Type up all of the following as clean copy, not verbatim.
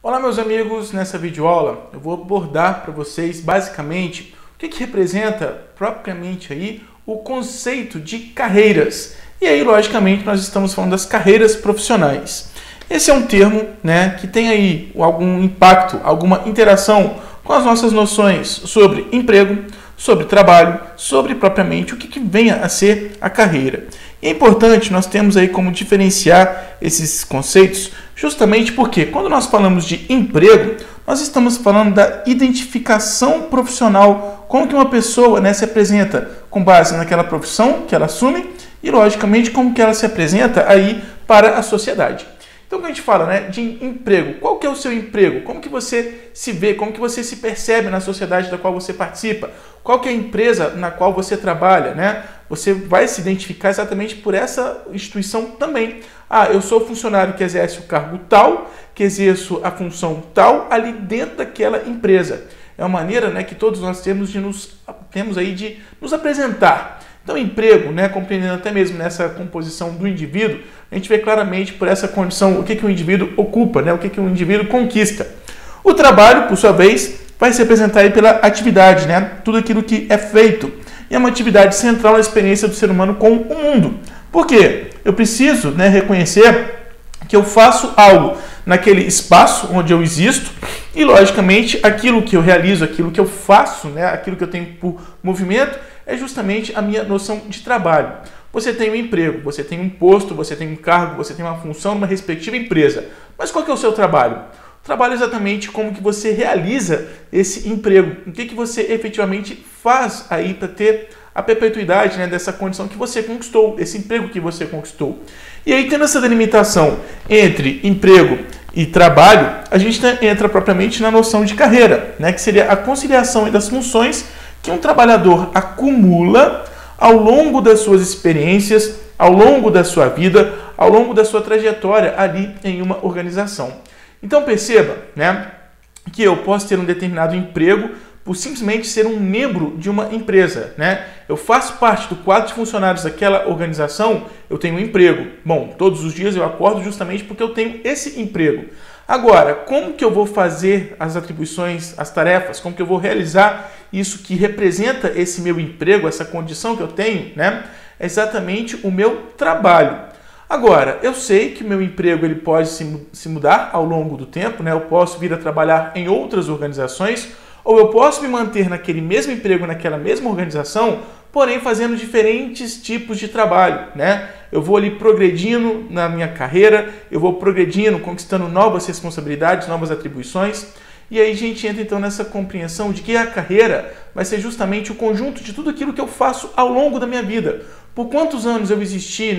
Olá meus amigos, nessa videoaula eu vou abordar para vocês basicamente o que representa propriamente aí o conceito de carreiras. E aí logicamente nós estamos falando das carreiras profissionais. Esse é um termo, que tem aí algum impacto, alguma interação com as nossas noções sobre emprego, sobre trabalho, sobre propriamente o que venha a ser a carreira. E é importante nós termos aí como diferenciar esses conceitos, justamente porque quando nós falamos de emprego, nós estamos falando da identificação profissional, como que uma pessoa se apresenta com base naquela profissão que ela assume e, logicamente, como que ela se apresenta aí para a sociedade. Então, quando a gente fala de emprego, qual que é o seu emprego? Como que você se vê? Como que você se percebe na sociedade da qual você participa? Qual que é a empresa na qual você trabalha? Você vai se identificar exatamente por essa instituição também. Eu sou funcionário que exerce o cargo tal, que exerço a função tal ali dentro daquela empresa. É uma maneira que todos nós temos de nos apresentar. Então, emprego, compreendendo até mesmo nessa composição do indivíduo, a gente vê claramente por essa condição o que o indivíduo ocupa, o que o indivíduo conquista. O trabalho, por sua vez, vai se representar aí pela atividade, tudo aquilo que é feito. E é uma atividade central na experiência do ser humano com o mundo. Por quê? Eu preciso reconhecer que eu faço algo naquele espaço onde eu existo e, logicamente, aquilo que eu realizo, aquilo que eu faço, aquilo que eu tenho por movimento, é justamente a minha noção de trabalho. Você tem um emprego, você tem um posto, você tem um cargo, você tem uma função numa respectiva empresa. Mas qual que é o seu trabalho? O trabalho é exatamente como que você realiza esse emprego. O que você efetivamente faz aí para ter a perpetuidade dessa condição que você conquistou, esse emprego que você conquistou. E aí, tendo essa delimitação entre emprego e trabalho, a gente entra propriamente na noção de carreira, que seria a conciliação das funções que um trabalhador acumula ao longo das suas experiências, ao longo da sua vida, ao longo da sua trajetória ali em uma organização. Então perceba que eu posso ter um determinado emprego por simplesmente ser um membro de uma empresa. Eu faço parte do quadro de funcionários daquela organização, eu tenho um emprego. Bom, todos os dias eu acordo justamente porque eu tenho esse emprego. Agora, como que eu vou fazer as atribuições, as tarefas? Como que eu vou realizar isso que representa esse meu emprego, essa condição que eu tenho? É exatamente o meu trabalho. Agora, eu sei que o meu emprego ele pode se mudar ao longo do tempo, eu posso vir a trabalhar em outras organizações, ou eu posso me manter naquele mesmo emprego, naquela mesma organização, porém fazendo diferentes tipos de trabalho. Eu vou ali progredindo na minha carreira, eu vou progredindo, conquistando novas responsabilidades, novas atribuições. E aí a gente entra então nessa compreensão de que a carreira vai ser justamente o conjunto de tudo aquilo que eu faço ao longo da minha vida. Por quantos anos eu existi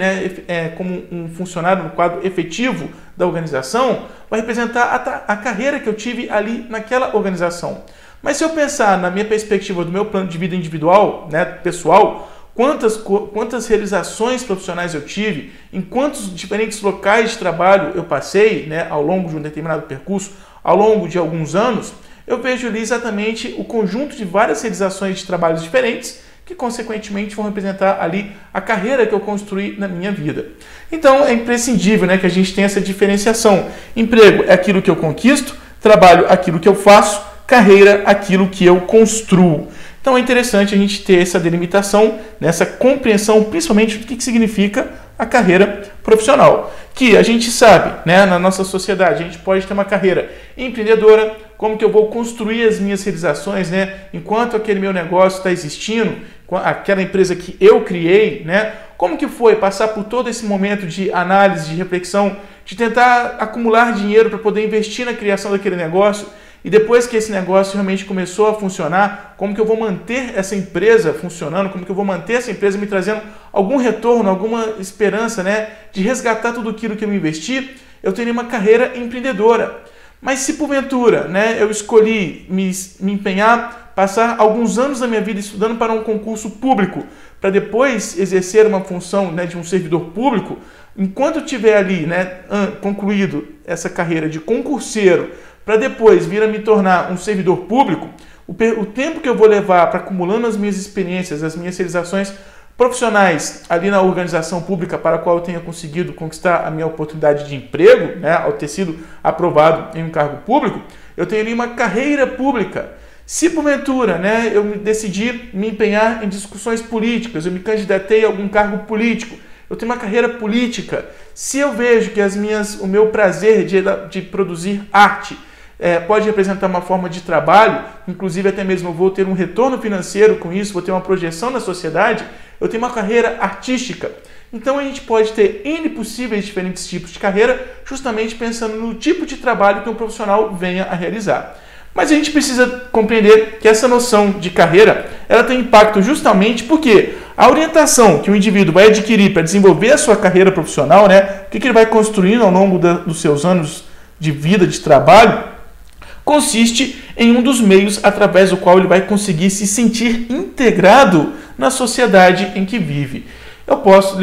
como um funcionário no quadro efetivo da organização, vai representar a carreira que eu tive ali naquela organização. Mas se eu pensar na minha perspectiva do meu plano de vida individual, pessoal, quantas realizações profissionais eu tive, em quantos diferentes locais de trabalho eu passei ao longo de um determinado percurso, ao longo de alguns anos, eu vejo ali exatamente o conjunto de várias realizações de trabalhos diferentes que, consequentemente, vão representar ali a carreira que eu construí na minha vida. Então, é imprescindível que a gente tenha essa diferenciação. Emprego é aquilo que eu conquisto, trabalho é aquilo que eu faço, carreira é aquilo que eu construo. Então, é interessante a gente ter essa delimitação, essa compreensão, principalmente do que significa a carreira profissional. Que a gente sabe, na nossa sociedade, a gente pode ter uma carreira empreendedora, como que eu vou construir as minhas realizações, enquanto aquele meu negócio está existindo, aquela empresa que eu criei, como que foi passar por todo esse momento de análise, de reflexão, de tentar acumular dinheiro para poder investir na criação daquele negócio. E depois que esse negócio realmente começou a funcionar, como que eu vou manter essa empresa funcionando, como que eu vou manter essa empresa me trazendo algum retorno, alguma esperança de resgatar tudo aquilo que eu investi, eu teria uma carreira empreendedora. Mas se porventura eu escolhi me empenhar, passar alguns anos da minha vida estudando para um concurso público, para depois exercer uma função de um servidor público, enquanto eu tiver ali concluído essa carreira de concurseiro, para depois vir a me tornar um servidor público, o tempo que eu vou levar para acumulando as minhas experiências, as minhas realizações profissionais ali na organização pública para a qual eu tenha conseguido conquistar a minha oportunidade de emprego, né, ao ter sido aprovado em um cargo público, eu tenho ali uma carreira pública. Se porventura, né, eu decidi me empenhar em discussões políticas, eu me candidatei a algum cargo político, eu tenho uma carreira política. Se eu vejo que o meu prazer de produzir arte pode representar uma forma de trabalho, inclusive até mesmo eu vou ter um retorno financeiro com isso, vou ter uma projeção na sociedade, eu tenho uma carreira artística. Então a gente pode ter N possíveis diferentes tipos de carreira, justamente pensando no tipo de trabalho que um profissional venha a realizar. Mas a gente precisa compreender que essa noção de carreira, ela tem impacto justamente porque a orientação que o indivíduo vai adquirir para desenvolver a sua carreira profissional, né, o que ele vai construindo ao longo dos seus anos de vida, de trabalho, consiste em um dos meios através do qual ele vai conseguir se sentir integrado na sociedade em que vive. Eu posso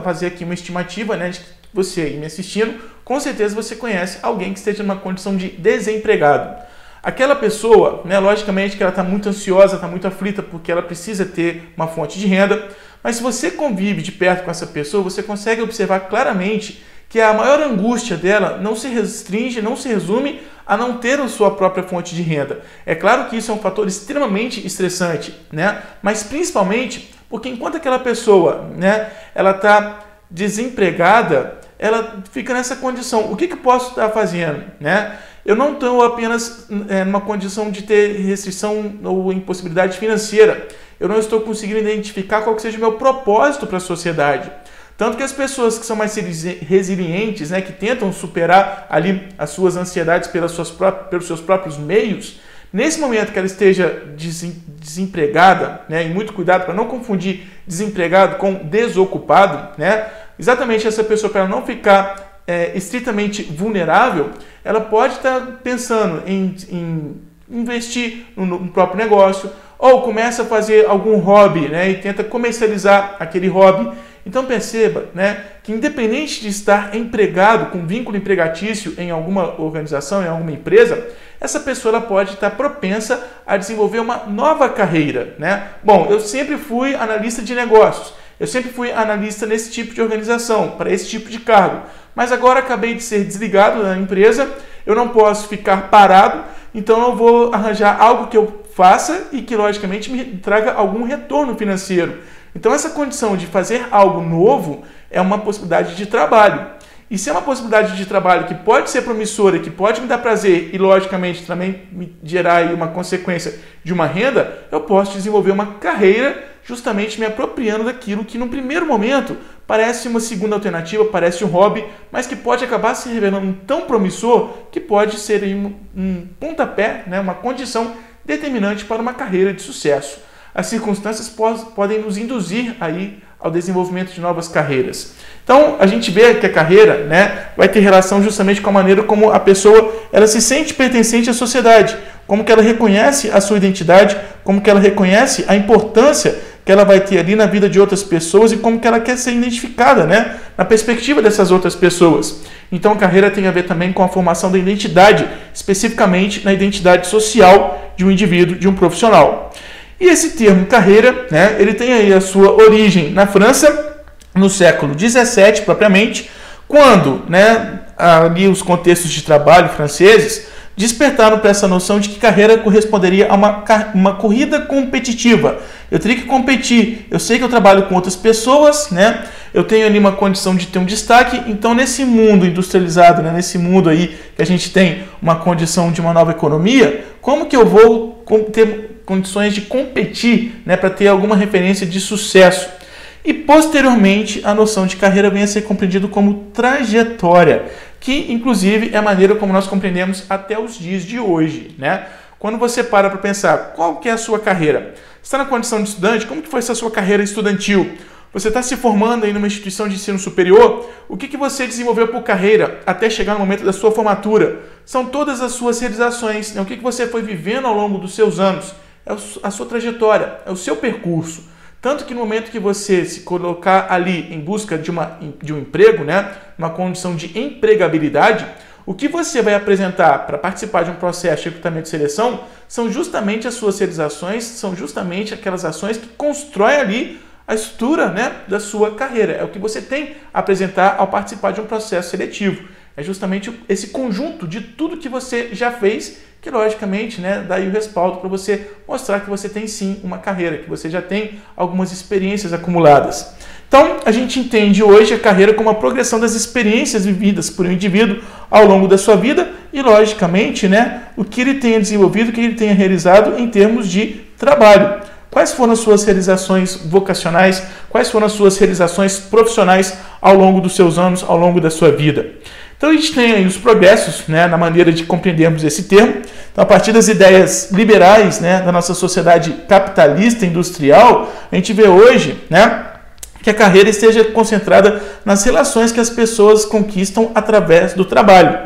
fazer aqui uma estimativa, né, de que você aí me assistindo, com certeza você conhece alguém que esteja numa condição de desempregado. Aquela pessoa, né, logicamente que ela está muito ansiosa, está muito aflita porque ela precisa ter uma fonte de renda, mas se você convive de perto com essa pessoa, você consegue observar claramente que a maior angústia dela não se restringe, não se resume a não ter a sua própria fonte de renda. É claro que isso é um fator extremamente estressante, né? Mas principalmente porque enquanto aquela pessoa, né, ela está desempregada, ela fica nessa condição. O que eu posso estar fazendo, né? Eu não estou apenas numa condição de ter restrição ou impossibilidade financeira. Eu não estou conseguindo identificar qual que seja o meu propósito para a sociedade. Tanto que as pessoas que são mais resilientes, né, que tentam superar ali as suas ansiedades pelos seus próprios meios, nesse momento que ela esteja desempregada, né, e muito cuidado para não confundir desempregado com desocupado, né, exatamente essa pessoa, para ela não ficar estritamente vulnerável, ela pode estar pensando em investir no próprio negócio, ou começa a fazer algum hobby, né, e tenta comercializar aquele hobby. Então perceba, né, que independente de estar empregado, com vínculo empregatício em alguma organização, em alguma empresa, essa pessoa ela pode estar propensa a desenvolver uma nova carreira, né? Bom, eu sempre fui analista de negócios, eu sempre fui analista nesse tipo de organização, para esse tipo de cargo, mas agora acabei de ser desligado da empresa, eu não posso ficar parado, então eu vou arranjar algo que eu faça e que logicamente me traga algum retorno financeiro. Então essa condição de fazer algo novo é uma possibilidade de trabalho. E se é uma possibilidade de trabalho que pode ser promissora, que pode me dar prazer e logicamente também me gerar aí uma consequência de uma renda, eu posso desenvolver uma carreira justamente me apropriando daquilo que no primeiro momento parece uma segunda alternativa, parece um hobby, mas que pode acabar se revelando tão promissor que pode ser aí um pontapé, né, uma condição determinante para uma carreira de sucesso. As circunstâncias podem nos induzir aí ao desenvolvimento de novas carreiras. Então, a gente vê que a carreira, né, vai ter relação justamente com a maneira como a pessoa ela se sente pertencente à sociedade, como que ela reconhece a sua identidade, como que ela reconhece a importância que ela vai ter ali na vida de outras pessoas e como que ela quer ser identificada, né, na perspectiva dessas outras pessoas. Então, a carreira tem a ver também com a formação da identidade, especificamente na identidade social de um indivíduo, de um profissional. E esse termo carreira, né, ele tem aí a sua origem na França, no século XVII propriamente, quando, né, ali os contextos de trabalho franceses despertaram para essa noção de que carreira corresponderia a uma corrida competitiva. Eu teria que competir, eu sei que eu trabalho com outras pessoas, né, eu tenho ali uma condição de ter um destaque, então nesse mundo industrializado, né, nesse mundo aí que a gente tem uma condição de uma nova economia, como que eu vou ter condições de competir, né, para ter alguma referência de sucesso? E posteriormente a noção de carreira vem a ser compreendido como trajetória, que inclusive é a maneira como nós compreendemos até os dias de hoje, né? Quando você para pensar qual que é a sua carreira, você está na condição de estudante, como que foi essa sua carreira estudantil? Você está se formando aí numa instituição de ensino superior, o que você desenvolveu por carreira até chegar no momento da sua formatura? São todas as suas realizações, né? O que você foi vivendo ao longo dos seus anos? É a sua trajetória, é o seu percurso. Tanto que no momento que você se colocar ali em busca de um emprego, né, uma condição de empregabilidade, o que você vai apresentar para participar de um processo de recrutamento de seleção são justamente as suas realizações, são justamente aquelas ações que constroem ali a estrutura, né, da sua carreira. É o que você tem a apresentar ao participar de um processo seletivo. É justamente esse conjunto de tudo que você já fez que, logicamente, né, dá aí o respaldo para você mostrar que você tem sim uma carreira, que você já tem algumas experiências acumuladas. Então, a gente entende hoje a carreira como a progressão das experiências vividas por um indivíduo ao longo da sua vida e, logicamente, né, o que ele tenha desenvolvido, o que ele tenha realizado em termos de trabalho. Quais foram as suas realizações vocacionais, quais foram as suas realizações profissionais ao longo dos seus anos, ao longo da sua vida. Então a gente tem aí os progressos, né, na maneira de compreendermos esse termo. Então, a partir das ideias liberais, né, da nossa sociedade capitalista industrial, a gente vê hoje, né, que a carreira esteja concentrada nas relações que as pessoas conquistam através do trabalho.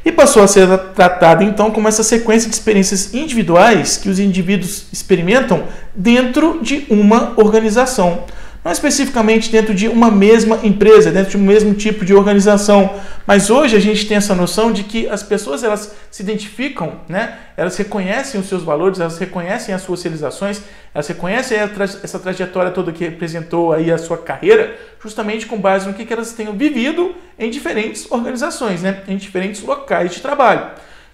E passou a ser tratada, então, como essa sequência de experiências individuais que os indivíduos experimentam dentro de uma organização. Não especificamente dentro de uma mesma empresa, dentro de um mesmo tipo de organização. Mas hoje a gente tem essa noção de que as pessoas, elas se identificam, né? Elas reconhecem os seus valores, elas reconhecem as suas realizações, elas reconhecem essa trajetória toda que representou aí a sua carreira, justamente com base no que elas tenham vivido em diferentes organizações, né? Em diferentes locais de trabalho.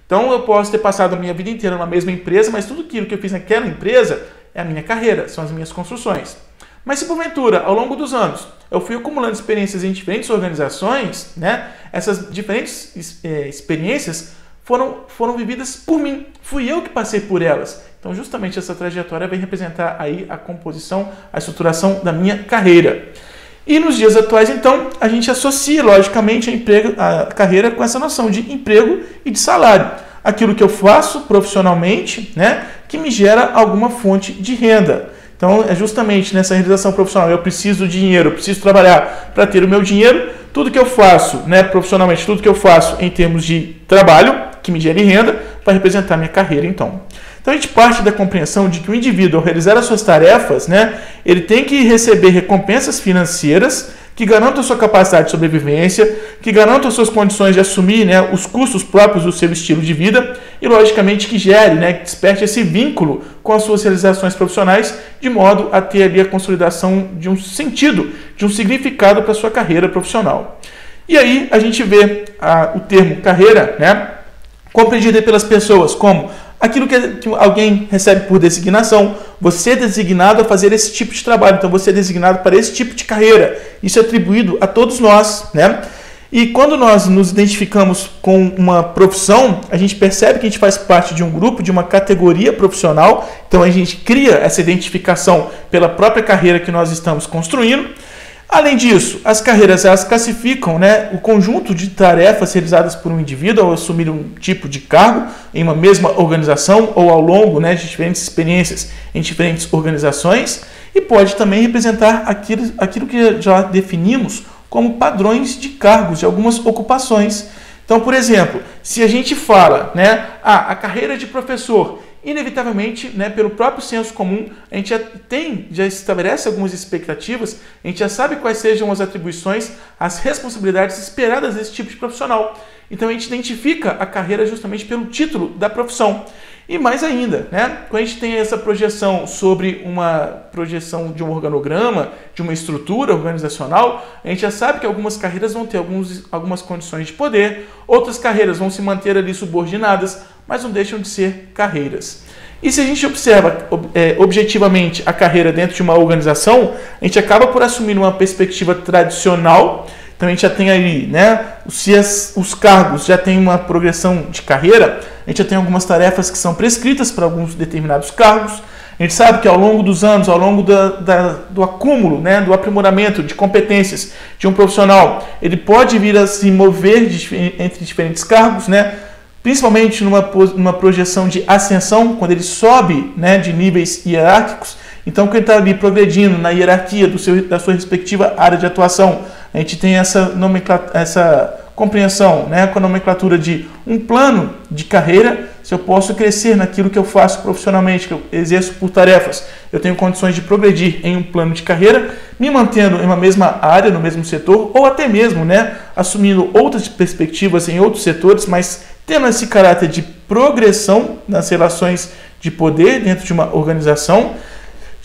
Então eu posso ter passado a minha vida inteira numa mesma empresa, mas tudo aquilo que eu fiz naquela empresa é a minha carreira, são as minhas construções. Mas se porventura, ao longo dos anos, eu fui acumulando experiências em diferentes organizações, né? Essas diferentes experiências foram vividas por mim. Fui eu que passei por elas. Então, justamente essa trajetória vai representar aí a composição, a estruturação da minha carreira. E nos dias atuais, então, a gente associa, logicamente, a carreira com essa noção de emprego e de salário. Aquilo que eu faço profissionalmente, né, que me gera alguma fonte de renda. Então, é justamente nessa realização profissional, eu preciso de dinheiro, eu preciso trabalhar para ter o meu dinheiro. Tudo que eu faço, né, profissionalmente, tudo que eu faço em termos de trabalho, que me gere renda, vai representar a minha carreira, então. Então, a gente parte da compreensão de que o indivíduo, ao realizar as suas tarefas, né, ele tem que receber recompensas financeiras que garantam a sua capacidade de sobrevivência, que garantam as suas condições de assumir, né, os custos próprios do seu estilo de vida e, logicamente, que gere, né, que desperte esse vínculo com as suas realizações profissionais, de modo a ter ali a consolidação de um sentido, de um significado para a sua carreira profissional. E aí a gente vê o termo carreira, né, compreendido pelas pessoas como aquilo que alguém recebe por designação. Você é designado a fazer esse tipo de trabalho, então você é designado para esse tipo de carreira. Isso é atribuído a todos nós, né? E quando nós nos identificamos com uma profissão, a gente percebe que a gente faz parte de um grupo, de uma categoria profissional, então a gente cria essa identificação pela própria carreira que nós estamos construindo. Além disso, as carreiras, elas classificam, né, o conjunto de tarefas realizadas por um indivíduo ao assumir um tipo de cargo em uma mesma organização ou ao longo, né, de diferentes experiências em diferentes organizações, e pode também representar aquilo que já definimos como padrões de cargos de algumas ocupações. Então, por exemplo, se a gente fala, né, a carreira de professor, inevitavelmente, né, pelo próprio senso comum, a gente já estabelece algumas expectativas, a gente já sabe quais sejam as atribuições, as responsabilidades esperadas desse tipo de profissional. Então a gente identifica a carreira justamente pelo título da profissão. E mais ainda, né, quando a gente tem essa projeção sobre uma projeção de um organograma, de uma estrutura organizacional, a gente já sabe que algumas carreiras vão ter algumas condições de poder, outras carreiras vão se manter ali subordinadas, mas não deixam de ser carreiras. E se a gente observa objetivamente a carreira dentro de uma organização, a gente acaba por assumir uma perspectiva tradicional. Então a gente já tem aí, né, se os cargos já têm uma progressão de carreira, a gente já tem algumas tarefas que são prescritas para alguns determinados cargos. A gente sabe que ao longo dos anos, ao longo do acúmulo, né, do aprimoramento de competências de um profissional, ele pode vir a se mover entre diferentes cargos, né, principalmente numa projeção de ascensão, quando ele sobe, né, de níveis hierárquicos. Então, quando ele está ali progredindo na hierarquia da sua respectiva área de atuação, a gente tem essa compreensão, né, com a nomenclatura de um plano de carreira. Se eu posso crescer naquilo que eu faço profissionalmente, que eu exerço por tarefas, eu tenho condições de progredir em um plano de carreira, me mantendo em uma mesma área, no mesmo setor, ou até mesmo, né, assumindo outras perspectivas em outros setores, mas tendo esse caráter de progressão nas relações de poder dentro de uma organização.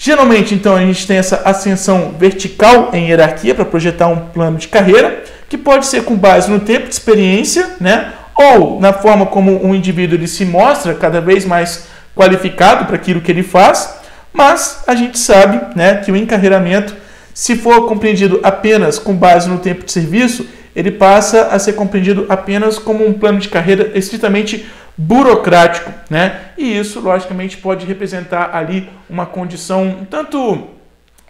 Geralmente, então, a gente tem essa ascensão vertical em hierarquia para projetar um plano de carreira, que pode ser com base no tempo de experiência, né? Ou na forma como um indivíduo ele se mostra cada vez mais qualificado para aquilo que ele faz, mas a gente sabe, né, que o encarreiramento, se for compreendido apenas com base no tempo de serviço, ele passa a ser compreendido apenas como um plano de carreira estritamente burocrático, né? E isso, logicamente, pode representar ali uma condição um tanto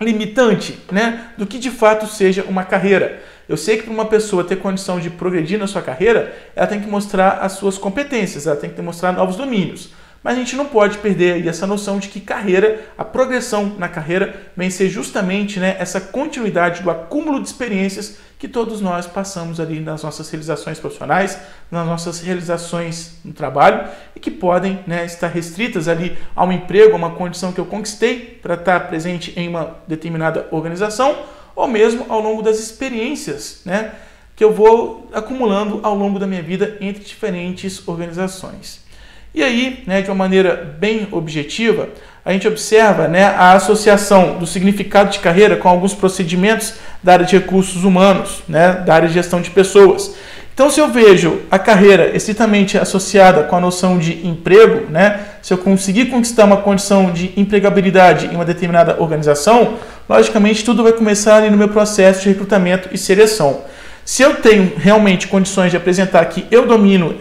limitante, né, do que de fato seja uma carreira. Eu sei que para uma pessoa ter condição de progredir na sua carreira, ela tem que mostrar as suas competências, ela tem que demonstrar novos domínios. Mas a gente não pode perder aí essa noção de que carreira, a progressão na carreira, vem ser justamente, né, essa continuidade do acúmulo de experiências que todos nós passamos ali nas nossas realizações profissionais, nas nossas realizações no trabalho e que podem, né, estar restritas ali a um emprego, a uma condição que eu conquistei para estar presente em uma determinada organização ou mesmo ao longo das experiências, né, que eu vou acumulando ao longo da minha vida entre diferentes organizações. E aí, né, de uma maneira bem objetiva, a gente observa, né, a associação do significado de carreira com alguns procedimentos da área de recursos humanos, né, da área de gestão de pessoas. Então, se eu vejo a carreira estritamente associada com a noção de emprego, né, se eu conseguir conquistar uma condição de empregabilidade em uma determinada organização, logicamente tudo vai começar ali no meu processo de recrutamento e seleção. Se eu tenho realmente condições de apresentar que eu domino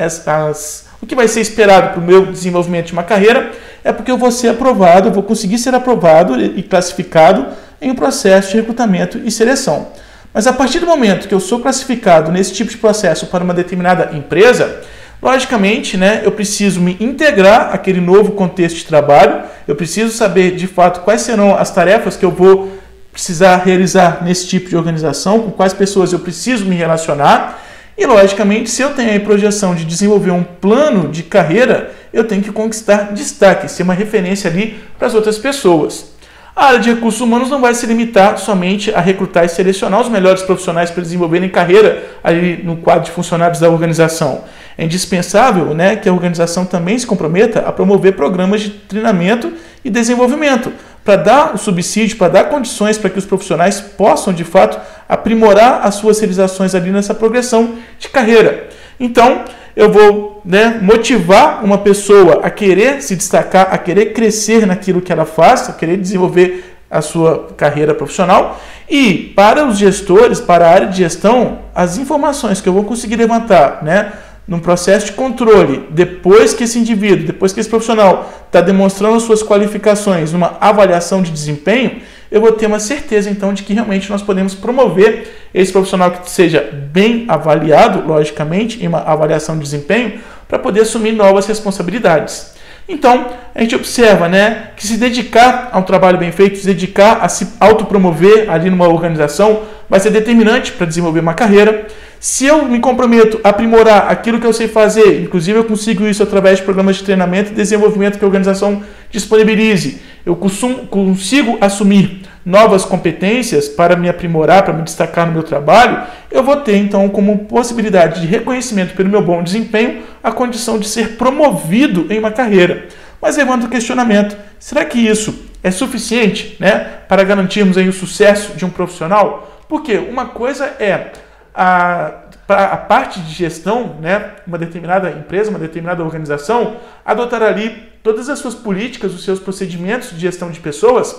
o que vai ser esperado para o meu desenvolvimento de uma carreira, é porque eu vou ser aprovado, eu vou conseguir ser aprovado e classificado em um processo de recrutamento e seleção. Mas a partir do momento que eu sou classificado nesse tipo de processo para uma determinada empresa, logicamente, né, eu preciso me integrar àquele novo contexto de trabalho, eu preciso saber de fato quais serão as tarefas que eu vou precisar realizar nesse tipo de organização, com quais pessoas eu preciso me relacionar. E, logicamente, se eu tenho a projeção de desenvolver um plano de carreira, eu tenho que conquistar destaque, ser uma referência ali para as outras pessoas. A área de recursos humanos não vai se limitar somente a recrutar e selecionar os melhores profissionais para desenvolverem carreira ali no quadro de funcionários da organização. É indispensável, né, que a organização também se comprometa a promover programas de treinamento e desenvolvimento, para dar o subsídio, para dar condições para que os profissionais possam, de fato, aprimorar as suas realizações ali nessa progressão de carreira. Então, eu vou, né, motivar uma pessoa a querer se destacar, a querer crescer naquilo que ela faz, a querer desenvolver a sua carreira profissional. E para os gestores, para a área de gestão, as informações que eu vou conseguir levantar, né, num processo de controle, depois que esse indivíduo, depois que esse profissional está demonstrando suas qualificações numa avaliação de desempenho, eu vou ter uma certeza, então, de que realmente nós podemos promover esse profissional que seja bem avaliado, logicamente, em uma avaliação de desempenho, para poder assumir novas responsabilidades. Então, a gente observa, né, que se dedicar a um trabalho bem feito, se dedicar a se autopromover ali numa organização, vai ser determinante para desenvolver uma carreira. Se eu me comprometo a aprimorar aquilo que eu sei fazer, inclusive eu consigo isso através de programas de treinamento e desenvolvimento que a organização disponibilize, eu consigo assumir novas competências para me aprimorar, para me destacar no meu trabalho, eu vou ter então como possibilidade de reconhecimento pelo meu bom desempenho a condição de ser promovido em uma carreira. Mas levanta o questionamento, será que isso é suficiente, né, para garantirmos aí o sucesso de um profissional? Porque uma coisa é a parte de gestão, né, uma determinada empresa, uma determinada organização, adotar ali todas as suas políticas, os seus procedimentos de gestão de pessoas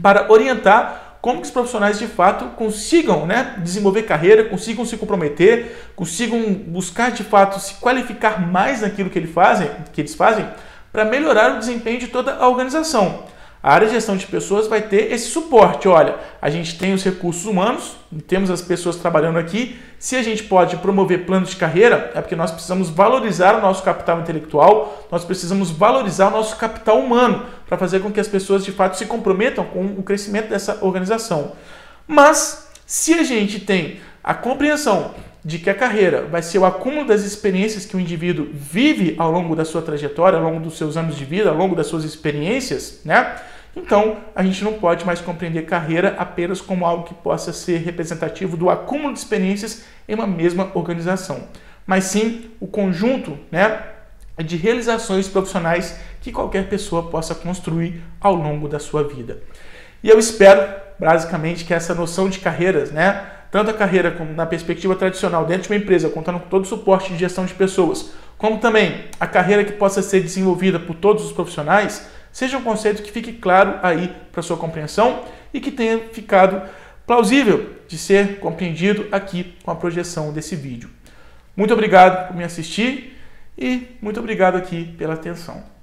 para orientar como que os profissionais de fato consigam, né, desenvolver carreira, consigam se comprometer, consigam buscar de fato se qualificar mais naquilo que eles fazem para melhorar o desempenho de toda a organização. A área de gestão de pessoas vai ter esse suporte. Olha, a gente tem os recursos humanos, temos as pessoas trabalhando aqui. Se a gente pode promover planos de carreira, é porque nós precisamos valorizar o nosso capital intelectual, nós precisamos valorizar o nosso capital humano para fazer com que as pessoas de fato se comprometam com o crescimento dessa organização. Mas, se a gente tem a compreensão de que a carreira vai ser o acúmulo das experiências que o indivíduo vive ao longo da sua trajetória, ao longo dos seus anos de vida, ao longo das suas experiências, né? Então, a gente não pode mais compreender carreira apenas como algo que possa ser representativo do acúmulo de experiências em uma mesma organização, mas sim o conjunto, né, de realizações profissionais que qualquer pessoa possa construir ao longo da sua vida. E eu espero, basicamente, que essa noção de carreiras, né, tanto a carreira como na perspectiva tradicional dentro de uma empresa, contando com todo o suporte de gestão de pessoas, como também a carreira que possa ser desenvolvida por todos os profissionais, seja um conceito que fique claro aí para sua compreensão e que tenha ficado plausível de ser compreendido aqui com a projeção desse vídeo. Muito obrigado por me assistir e muito obrigado aqui pela atenção.